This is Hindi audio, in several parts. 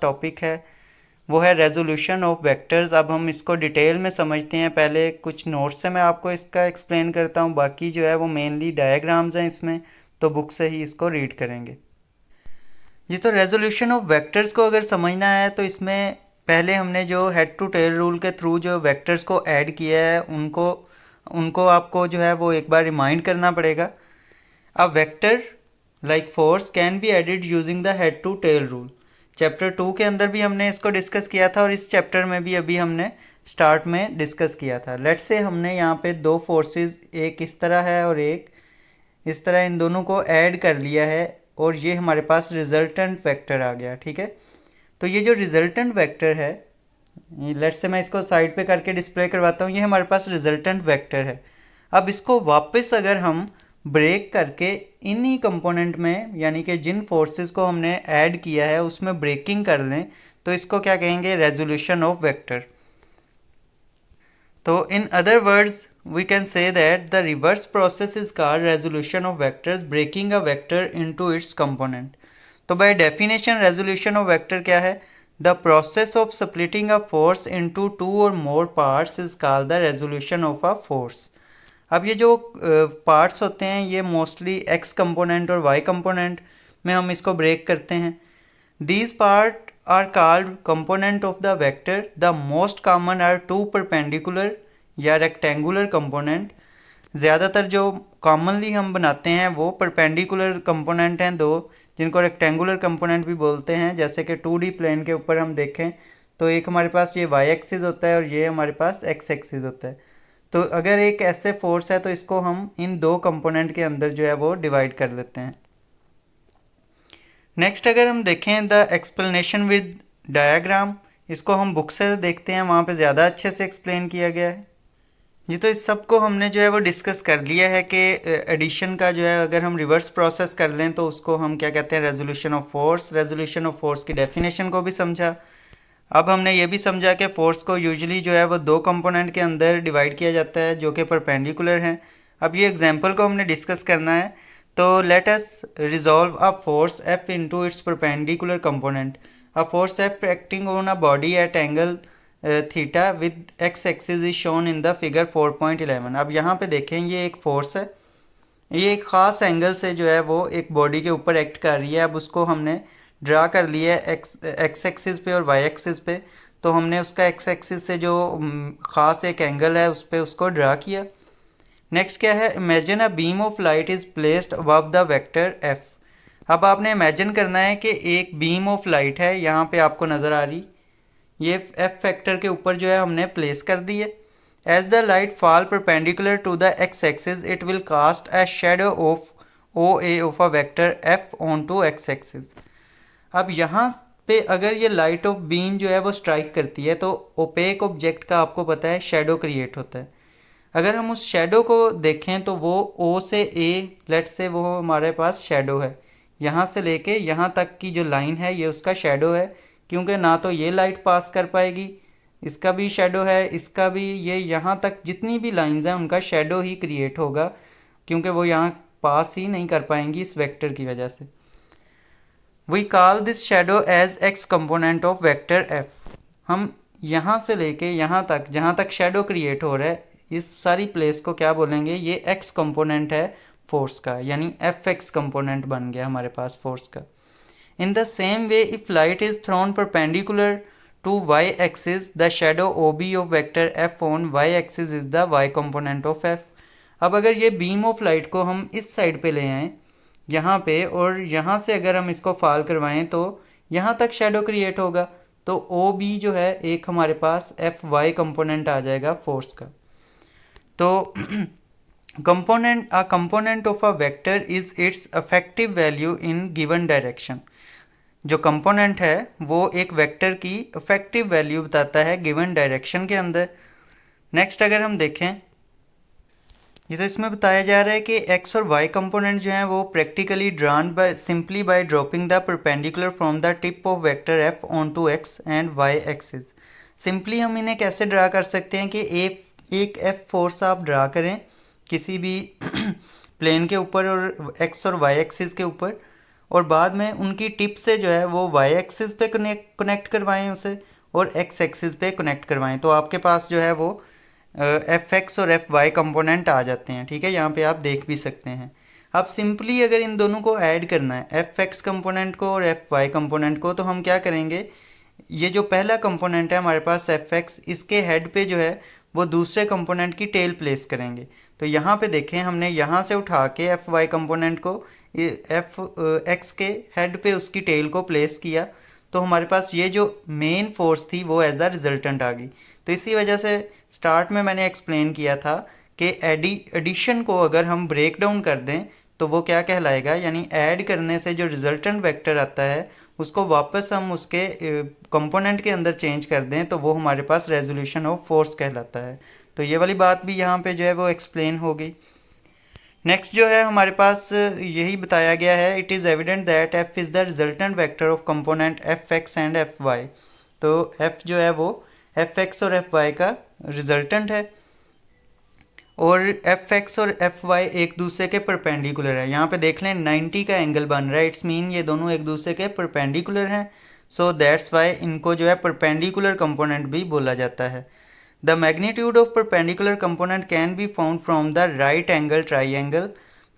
टॉपिक है वो है रेजोल्यूशन ऑफ वेक्टर्स। अब हम इसको डिटेल में समझते हैं। पहले कुछ नोट्स से मैं आपको इसका एक्सप्लेन करता हूँ, बाकी जो है वो मेनली डायग्राम्स हैं इसमें, तो बुक से ही इसको रीड करेंगे। ये तो रेजोल्यूशन ऑफ वेक्टर्स को अगर समझना है तो इसमें पहले हमने जो हेड टू टेल रूल के थ्रू जो वेक्टर्स को ऐड किया है उनको उनको आपको जो है वो एक बार रिमाइंड करना पड़ेगा। A vector like force can be added using the head to tail rule. Chapter 2 के अंदर भी हमने इसको डिस्कस किया था और इस चैप्टर में भी अभी हमने स्टार्ट में डिस्कस किया था। लेट्स से हमने यहाँ पे दो फोर्सेस, एक इस तरह है और एक इस तरह, इन दोनों को ऐड कर लिया है और ये हमारे पास रिजल्टेंट वेक्टर आ गया। ठीक है, तो ये जो रिजल्टेंट वेक्टर है, लेट्स से मैं इसको साइड पे करके डिस्प्ले करवाता हूँ, ये हमारे पास रिजल्टेंट वेक्टर है। अब इसको वापस अगर हम ब्रेक करके इन्हीं कंपोनेंट में, यानी कि जिन फोर्सेस को हमने ऐड किया है उसमें ब्रेकिंग कर लें, तो इसको क्या कहेंगे, रेजोल्यूशन ऑफ वेक्टर। तो in other words we can say that the reverse process is called resolution of vectors, breaking a vector into its component. तो by definition resolution of vector क्या है, the process of splitting a force into two or more parts is called the resolution of a force. अब ये जो पार्ट्स होते हैं ये मोस्टली x कंपोनेंट और y कंपोनेंट में हम इसको ब्रेक करते हैं। These parts are called component of the vector. The most common are two perpendicular या rectangular component. ज़्यादातर जो कॉमनली हम बनाते हैं वो परपेंडिकुलर कंपोनेंट हैं दो, जिनको रेक्टेंगुलर कंपोनेंट भी बोलते हैं। जैसे कि 2D प्लेन के ऊपर हम देखें तो एक हमारे पास ये y एक्सिस होता है और ये हमारे पास x एक्सिस होता है। तो अगर एक ऐसे फोर्स है तो इसको हम इन दो कंपोनेंट के अंदर जो है वो डिवाइड कर लेते हैं। नेक्स्ट अगर हम देखें द एक्सप्लेनेशन विद डायग्राम, इसको हम बुक से देखते हैं, वहाँ पे ज़्यादा अच्छे से एक्सप्लेन किया गया है। ये तो इस सब को हमने जो है वो डिस्कस कर लिया है कि एडिशन का जो है अगर हम रिवर्स प्रोसेस कर लें तो उसको हम क्या कहते हैं, resolution of force. Resolution of force की डेफिनेशन को भी समझा। अब हमने ये भी समझा कि फोर्स को यूजुअली जो है वो दो कंपोनेंट के अंदर डिवाइड किया जाता है जो कि परपेंडिकुलर हैं। अब ये एग्जांपल को हमने डिस्कस करना है। तो let us resolve a force F into its perpendicular component. A force F acting on a body at angle theta with x axis is shown in the figure 4.11। अब यहाँ पे देखें ये एक फोर्स है, ये एक ख़ास एंगल से जो है वो एक बॉडी के ऊपर एक्ट कर रही है। अब उसको हमने ड्रा कर लिया है एक्स एक्सिस पे और वाई एक्सिस पे। तो हमने उसका एक्स एक्सिस से जो ख़ास एक एंगल है उस पर उसको ड्रा किया। नेक्स्ट क्या है, imagine a beam of light is placed above the vector F. अब आपने इमेजिन करना है कि एक बीम ऑफ लाइट है, यहाँ पे आपको नज़र आ रही, ये एफ फैक्टर के ऊपर जो है हमने प्लेस कर दी है। As the light fall perpendicular to the x-axis, it will cast a shadow of OA of a vector f onto x-axis. अब यहाँ पे अगर ये लाइट ऑफ बीम जो है वो स्ट्राइक करती है तो ओपेक ऑब्जेक्ट का आपको पता है शेडो क्रिएट होता है। अगर हम उस शेडो को देखें तो वो O से A, लेट से वो हमारे पास शेडो है, यहाँ से लेके यहाँ तक की जो लाइन है ये उसका शेडो है, क्योंकि ना तो ये लाइट पास कर पाएगी, इसका भी शेडो है, इसका भी, ये यहाँ तक जितनी भी लाइंस हैं उनका शेडो ही क्रिएट होगा, क्योंकि वो यहाँ पास ही नहीं कर पाएंगी इस वेक्टर की वजह से। We call this shadow as X component of vector F. हम यहाँ से लेके यहाँ तक जहाँ तक शेडो क्रिएट हो रहा है इस सारी प्लेस को क्या बोलेंगे, ये एक्स कंपोनेंट है फोर्स का, यानी एफ एक्स कंपोनेंट बन गया हमारे पास फोर्स का। In the same way if light is throne perpendicular to y axis, the shadow OB of vector f on y axis is the y component of f. अब अगर ये बीम ऑफ लाइट को हम इस साइड पे ले आएँ यहाँ पे और यहाँ से अगर हम इसको फॉल करवाएं तो यहाँ तक शेडो क्रिएट होगा, तो OB जो है एक हमारे पास एफ वाई कंपोनेंट आ जाएगा फोर्स का। तो component of a vector is it's effective value in given direction. जो कंपोनेंट है वो एक वेक्टर की इफेक्टिव वैल्यू बताता है गिवन डायरेक्शन के अंदर। नेक्स्ट अगर हम देखें, ये तो इसमें बताया जा रहा है कि एक्स और वाई कंपोनेंट जो हैं वो practically drawn by simply by dropping the perpendicular from the tip of vector F on to X and Y axis. Simply हम इन्हें कैसे ड्रा कर सकते हैं कि एक एफ फोर्स आप ड्रा करें किसी भी प्लेन के ऊपर और एक्स और वाई एक्सिस के ऊपर, और बाद में उनकी टिप से जो है वो वाई एक्सिस पे कनेक्ट करवाएं उसे, और एक्स एक्सिस पे कनेक्ट करवाएं, तो आपके पास जो है वो एफ एक्स और एफ वाई कंपोनेंट आ जाते हैं। ठीक है, यहाँ पे आप देख भी सकते हैं। अब सिंपली अगर इन दोनों को ऐड करना है, एफ एक्स कंपोनेंट को और एफ वाई कंपोनेंट को, तो हम क्या करेंगे, ये जो पहला कंपोनेंट है हमारे पास एफ एक्स, इसके हेड पे जो है वो दूसरे कंपोनेंट की टेल प्लेस करेंगे। तो यहाँ पे देखें, हमने यहाँ से उठा के एफ वाई कंपोनेंट को एफ एक्स के हेड पे उसकी टेल को प्लेस किया, तो हमारे पास ये जो मेन फोर्स थी वो एज अ रिजल्टेंट आ गई। तो इसी वजह से स्टार्ट में मैंने एक्सप्लेन किया था कि एडिशन को अगर हम ब्रेक डाउन कर दें तो वो क्या कहलाएगा, यानी ऐड करने से जो रिजल्टेंट वेक्टर आता है उसको वापस हम उसके कंपोनेंट के अंदर चेंज कर दें तो वो हमारे पास रेजोल्यूशन ऑफ फोर्स कहलाता है। तो ये वाली बात भी यहाँ पे जो है वो एक्सप्लेन हो गई। नेक्स्ट जो है हमारे पास यही बताया गया है, it is evident that F is the resultant vector of component F X and F Y. तो एफ जो है वो एफ एक्स और एफ वाई का रिजल्टेंट है, और एफ एक्स और एफ वाई एक दूसरे के परपेंडिकुलर है। यहाँ पे देख लें 90 का एंगल बन रहा है, इट्स मीन ये दोनों एक दूसरे के परपेंडिकुलर हैं। सो दैट्स वाई इनको जो है परपेंडिकुलर कंपोनेंट भी बोला जाता है। The magnitude of perpendicular component can be found from the right angle triangle.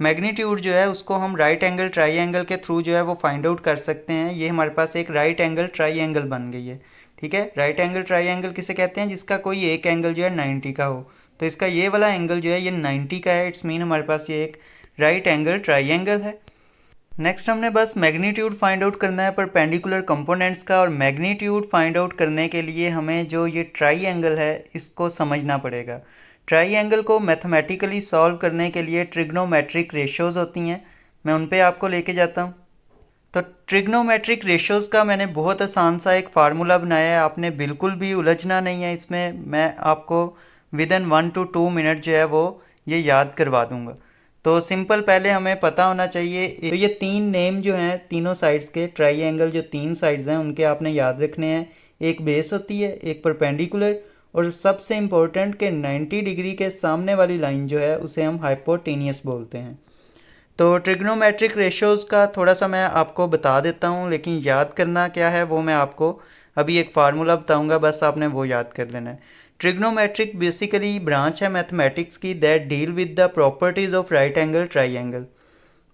Magnitude जो है उसको हम राइट एंगल ट्राइंगल के थ्रू जो है वो फाइंड आउट कर सकते हैं। ये हमारे पास एक राइट एंगल ट्राइंगल बन गई है। ठीक है, राइट एंगल ट्राइंगल किसे कहते हैं, जिसका कोई एक एंगल जो है 90 का हो। तो इसका ये वाला एंगल जो है ये 90 का है, इट्स मीन हमारे पास ये एक राइट एंगल ट्राइंगल है। नेक्स्ट हमने बस मैग्नीट्यूड फाइंड आउट करना है परपेंडिकुलर कंपोनेंट्स का, और मैग्नीट्यूड फाइंड आउट करने के लिए हमें जो ये ट्राइंगल है इसको समझना पड़ेगा। ट्राइंगल को मैथमेटिकली सॉल्व करने के लिए ट्रिग्नोमेट्रिक रेशियोज़ होती हैं, मैं उन पे आपको लेके जाता हूँ। तो ट्रिग्नोमेट्रिक रेशियोज़ का मैंने बहुत आसान सा एक फार्मूला बनाया है, आपने बिल्कुल भी उलझना नहीं है इसमें। मैं आपको विद इन 1 to 2 मिनट जो है वो ये याद करवा दूंगा। तो सिंपल पहले हमें पता होना चाहिए, तो ये तीन नेम जो हैं तीनों साइड्स के, ट्राइंगल जो तीन साइड्स हैं उनके आपने याद रखने हैं। एक बेस होती है, एक परपेंडिकुलर, और सबसे इम्पोर्टेंट कि 90 डिग्री के सामने वाली लाइन जो है उसे हम हाइपोटेनियस बोलते हैं। तो ट्रिग्नोमेट्रिक रेशियोज़ का थोड़ा सा मैं आपको बता देता हूँ, लेकिन याद करना क्या है वो मैं आपको अभी एक फार्मूला बताऊँगा, बस आपने वो याद कर लेना है। ट्रिग्नोमेट्रिक बेसिकली ब्रांच है मैथमेटिक्स की that deal with the properties of right angle triangle.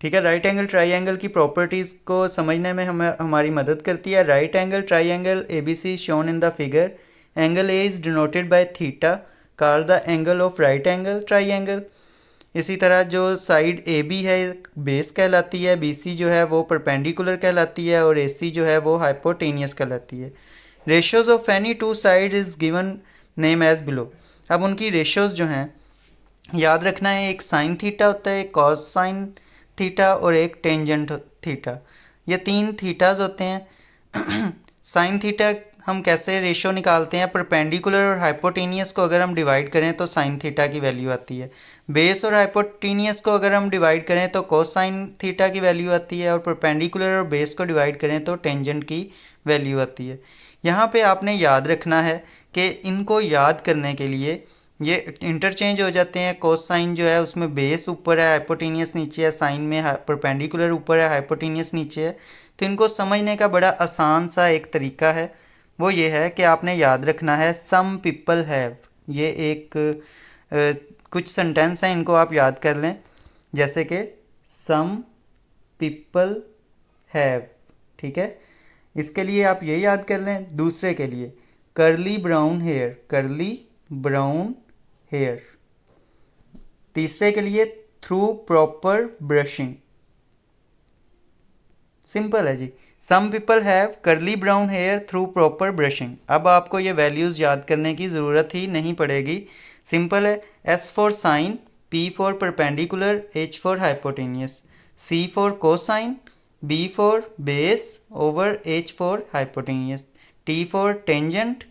ठीक है, राइट एंगल ट्राइंगल की प्रॉपर्टीज़ को समझने में हमारी मदद करती है। Right angle triangle A B C shown in the figure, angle A is denoted by theta, called the angle of right angle triangle. इसी तरह जो साइड ए बी है बेस कहलाती है, बी सी जो है वो परपेंडिकुलर कहलाती है, और ए सी जो है वो हाइपोटेनियस कहलाती है। Ratios of any two side is given name as below. अब उनकी रेशियोज़ जो हैं याद रखना है, एक साइन थीटा होता है, एक कॉस साइन थीटा, और एक टेंजेंट थीटा। ये तीन थीटाज होते हैं। साइन थीटा हम कैसे रेशियो निकालते हैं, परपेंडिकुलर और हाइपोटेनियस को अगर हम डिवाइड करें तो साइन थीटा की वैल्यू आती है। बेस और हाइपोटेनियस को अगर हम डिवाइड करें तो कोस साइन थीटा की वैल्यू आती है, और परपेंडिकुलर और बेस को डिवाइड करें तो टेंजेंट की वैल्यू आती है। यहाँ पे आपने याद रखना है कि इनको याद करने के लिए ये इंटरचेंज हो जाते हैं। कोस साइन जो है उसमें बेस ऊपर है, हाइपोटेनियस नीचे है, साइन में परपेंडिकुलर ऊपर है, हाइपोटेनियस नीचे है। तो इनको समझने का बड़ा आसान सा एक तरीका है, वो ये है कि आपने याद रखना है सम पीपल हैव। ये एक कुछ सेंटेंस हैं, इनको आप याद कर लें, जैसे कि सम पीपल हैव। ठीक है, इसके लिए आप ये याद कर लें। दूसरे के लिए curly brown hair, curly brown hair. तीसरे के लिए थ्रू प्रॉपर ब्रशिंग। सिंपल है जी, some people have curly brown hair through proper brushing. अब आपको ये वैल्यूज़ याद करने की ज़रूरत ही नहीं पड़ेगी, सिंपल है। S for sine, P for perpendicular, H for hypotenuse, C for cosine, B for base over H for hypotenuse, T for tangent,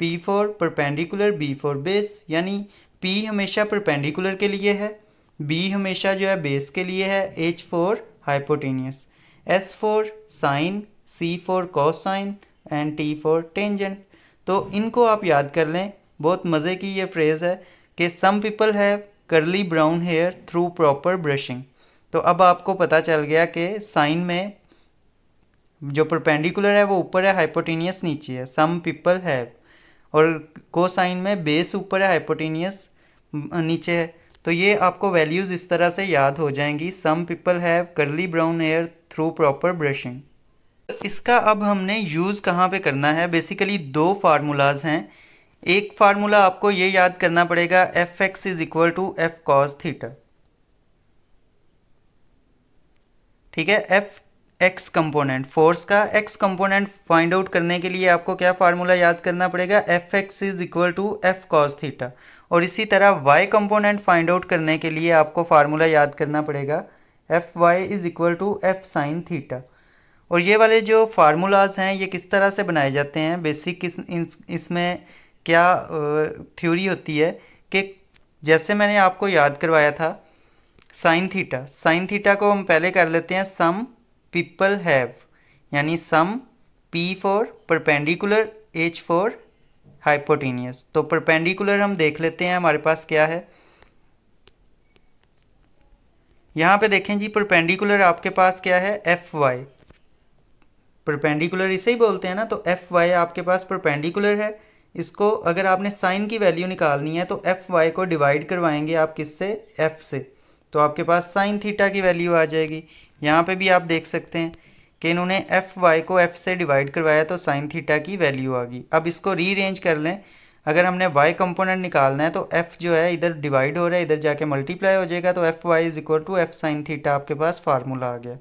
P for perpendicular, B for base. यानी पी हमेशा परपेंडिकुलर के लिए है, बी हमेशा जो है बेस के लिए है, H for hypotenuse, S for sine, C for cosine and T for tangent. तो इनको आप याद कर लें। बहुत मज़े की ये फ्रेज़ है कि some people have curly brown hair through proper brushing. तो अब आपको पता चल गया कि साइन में जो परपेंडिकुलर है वो ऊपर है, हाइपोटेनियस नीचे है। सम पीपल हैव, और कोसाइन में बेस ऊपर है, हाइपोटेनियस नीचे है। तो ये आपको वैल्यूज़ इस तरह से याद हो जाएंगी। Some people have curly brown hair through proper brushing. इसका अब हमने यूज़ कहाँ पे करना है? बेसिकली दो फार्मूलाज हैं। एक फार्मूला आपको ये याद करना पड़ेगा, F X is equal to F cos theta. ठीक है, एफ एक्स कंपोनेंट, फोर्स का एक्स कंपोनेंट फाइंड आउट करने के लिए आपको क्या फार्मूला याद करना पड़ेगा? F X is equal to F cos theta. और इसी तरह वाई कंपोनेंट फाइंड आउट करने के लिए आपको फार्मूला याद करना पड़ेगा, F Y is equal to F sine theta. और ये वाले जो फार्मूलाज हैं ये किस तरह से बनाए जाते हैं? बेसिक इसमें क्या थ्योरी होती है कि जैसे मैंने आपको याद करवाया था साइन थीटा, साइन थीटा को हम पहले कर लेते हैं सम पीपल हैव, यानी some P for perpendicular, H for hypotenuse. तो परपेंडिकुलर हम देख लेते हैं हमारे पास क्या है। यहाँ पे देखें जी, परपेंडिकुलर आपके पास क्या है? F Y. परपेंडिकुलर इसे ही बोलते हैं ना, तो एफ वाई आपके पास परपेंडिकुलर है। इसको अगर आपने साइन की वैल्यू निकालनी है तो एफ वाई को डिवाइड करवाएंगे आप किससे? एफ से। तो आपके पास साइन थीटा की वैल्यू आ जाएगी। यहाँ पे भी आप देख सकते हैं कि इन्होंने एफ वाई को एफ से डिवाइड करवाया तो साइन थीटा की वैल्यू आ गई। अब इसको रीअरेंज कर लें। अगर हमने वाई कंपोनेंट निकालना है तो एफ जो है इधर डिवाइड हो रहा है, इधर जाके मल्टीप्लाई हो जाएगा, तो F Y is equal to F sine theta आपके पास फार्मूला आ गया।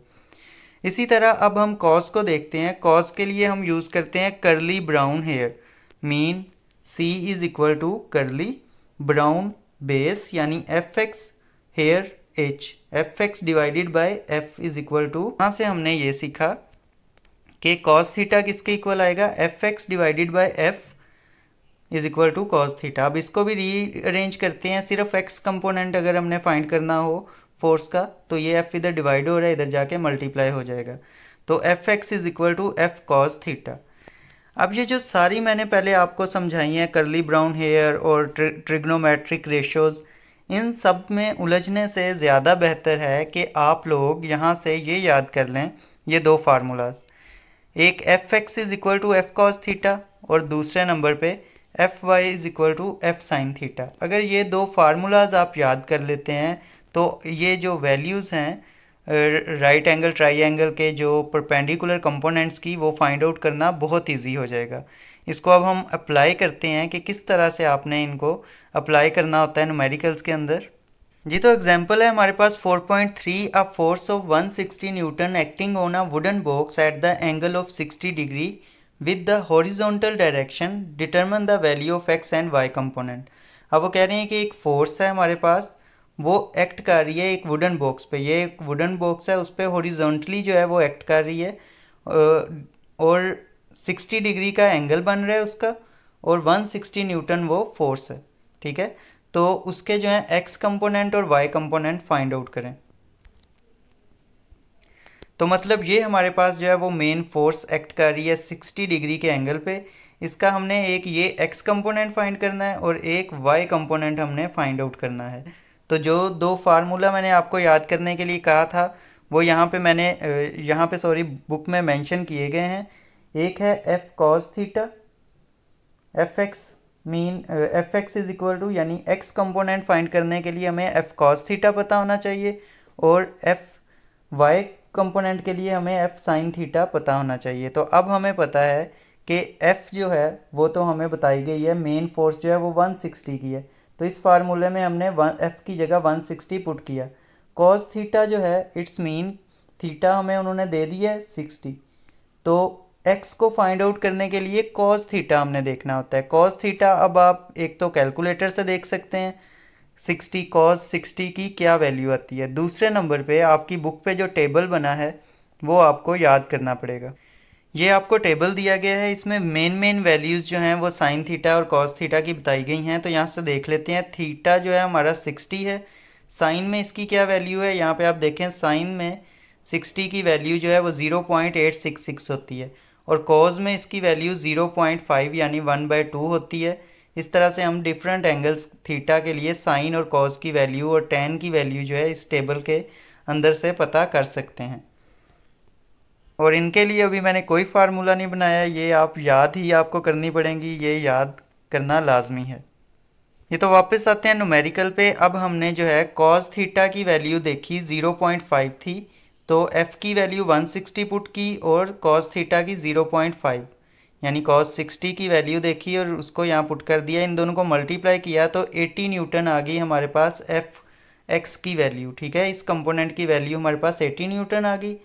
इसी तरह अब हम कॉस को देखते हैं। कॉस के लिए हम यूज़ करते हैं curly brown hair, mean C is equal to curly brown base, यानी F X hair H, F X divided by F is equal to, यहाँ से हमने ये सीखा कि कॉस थीटा किसके इक्वल आएगा? F X divided by F is equal to cos theta. अब इसको भी रीअरेंज करते हैं। सिर्फ एक्स कंपोनेंट अगर हमने फाइंड करना हो फोर्स का तो ये एफ इधर डिवाइड हो रहा है, इधर जाके मल्टीप्लाई हो जाएगा। तो F X is equal to F cos theta. अब ये जो सारी मैंने पहले आपको समझाई हैं, कर्ली ब्राउन हेयर और ट्रिग्नोमेट्रिक रेशोज़, इन सब में उलझने से ज़्यादा बेहतर है कि आप लोग यहाँ से ये याद कर लें, ये दो फार्मूलाज, एक F X is equal to F cos theta और दूसरे नंबर पे F Y is equal to F sine theta. अगर ये दो फार्मूलाज आप याद कर लेते हैं तो ये जो वैल्यूज़ हैं राइट एंगल ट्राइंगल के जो परपेंडिकुलर कंपोनेंट्स की, वो फाइंड आउट करना बहुत इजी हो जाएगा। इसको अब हम अप्लाई करते हैं कि किस तरह से आपने इनको अप्लाई करना होता है न्यूमेरिकल्स के अंदर। जी, तो एग्जांपल है हमारे पास 4.3, a force of 160 newton acting on a wooden box at the angle of 60 degree with the horizontal direction, determine the value of X and Y component. अब वो कह रहे हैं कि एक फोर्स है हमारे पास, वो एक्ट कर रही है एक वुडन बॉक्स पे। ये एक वुडन बॉक्स है, उस पर हॉरिजॉन्टली जो है वो एक्ट कर रही है और 60 डिग्री का एंगल बन रहा है उसका, और 160 न्यूटन वो फोर्स है। ठीक है, तो उसके जो है एक्स कंपोनेंट और वाई कंपोनेंट फाइंड आउट करें। तो मतलब ये हमारे पास जो है वो मेन फोर्स एक्ट कर रही है 60 डिग्री के एंगल पे। इसका हमने एक ये एक्स कंपोनेंट फाइंड करना है और एक वाई कंपोनेंट हमने फाइंड आउट करना है। तो जो दो फार्मूला मैंने आपको याद करने के लिए कहा था वो यहाँ पे मैंने यहाँ पे सॉरी बुक में मेंशन किए गए हैं। एक है F cos theta, F X mean F X is equal to, यानी एक्स कंपोनेंट फाइंड करने के लिए हमें एफ कॉस थीटा पता होना चाहिए, और एफ वाई कंपोनेंट के लिए हमें एफ साइन थीटा पता होना चाहिए। तो अब हमें पता है कि एफ जो है वो तो हमें बताई गई है, मेन फोर्स जो है वो 160 की है, तो इस फार्मूले में हमने एफ की जगह 160 पुट किया। कॉस थीटा जो है इट्स मीन थीटा हमें उन्होंने दे दिया है 60, तो एक्स को फाइंड आउट करने के लिए कॉस थीटा हमने देखना होता है। कॉस थीटा अब आप एक तो कैलकुलेटर से देख सकते हैं 60 कॉस 60 की क्या वैल्यू आती है। दूसरे नंबर पे आपकी बुक पे जो टेबल बना है वो आपको याद करना पड़ेगा। ये आपको टेबल दिया गया है, इसमें मेन वैल्यूज़ जो हैं वो साइन थीटा और कॉस थीटा की बताई गई हैं। तो यहाँ से देख लेते हैं, थीटा जो है हमारा 60 है, साइन में इसकी क्या वैल्यू है? यहाँ पे आप देखें साइन में 60 की वैल्यू जो है वो 0.866 होती है, और कॉस में इसकी वैल्यू 0.5 यानी 1/2 होती है। इस तरह से हम डिफरेंट एंगल्स थीटा के लिए साइन और कॉस की वैल्यू और टेन की वैल्यू जो है इस टेबल के अंदर से पता कर सकते हैं। और इनके लिए अभी मैंने कोई फार्मूला नहीं बनाया, ये आप याद ही आपको करनी पड़ेंगी, ये याद करना लाजमी है। ये तो वापस आते हैं न्यूमेरिकल पे। अब हमने जो है कॉस थीटा की वैल्यू देखी 0.5 थी, तो एफ़ की वैल्यू 160 पुट की और कॉस थीटा की 0.5 यानी कॉस 60 की वैल्यू देखी और उसको यहाँ पुट कर दिया, इन दोनों को मल्टीप्लाई किया तो 80 न्यूटन आ गई हमारे पास एफ एक्स की वैल्यू। ठीक है, इस कंपोनेंट की वैल्यू हमारे पास 80 न्यूटन आ गई।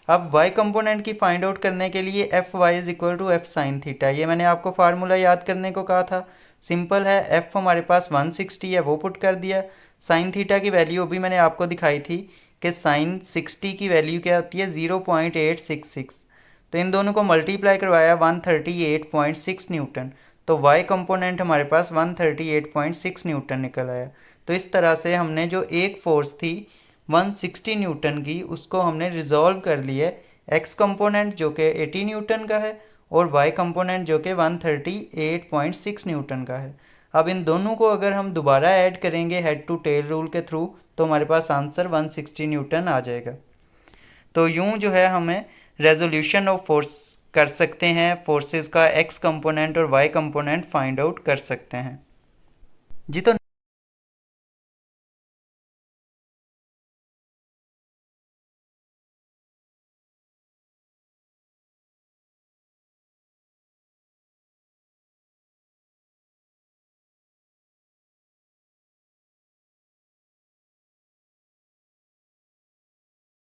अब y कंपोनेंट की फाइंड आउट करने के लिए F Y is equal to F sine theta, ये मैंने आपको फार्मूला याद करने को कहा था। सिंपल है, f हमारे पास 160 है वो पुट कर दिया, साइन थीटा की वैल्यू अभी मैंने आपको दिखाई थी कि साइन 60 की वैल्यू क्या होती है 0.866, तो इन दोनों को मल्टीप्लाई करवाया 138.6 न्यूटन, तो y कंपोनेंट हमारे पास 138.6 न्यूटन निकल आया। तो इस तरह से हमने जो एक फोर्स थी 160 न्यूटन की उसको हमने रिजॉल्व कर लिया, x कंपोनेंट जो कि 80 न्यूटन का है और y कंपोनेंट जो कि 138.6 न्यूटन का है। अब इन दोनों को अगर हम दोबारा ऐड करेंगे हेड टू टेल रूल के थ्रू तो हमारे पास आंसर 160 न्यूटन आ जाएगा। तो यूं जो है हमें रेजोल्यूशन ऑफ फोर्स कर सकते हैं, फोर्सेस का x कंपोनेंट और y कंपोनेंट फाइंड आउट कर सकते हैं। जी तो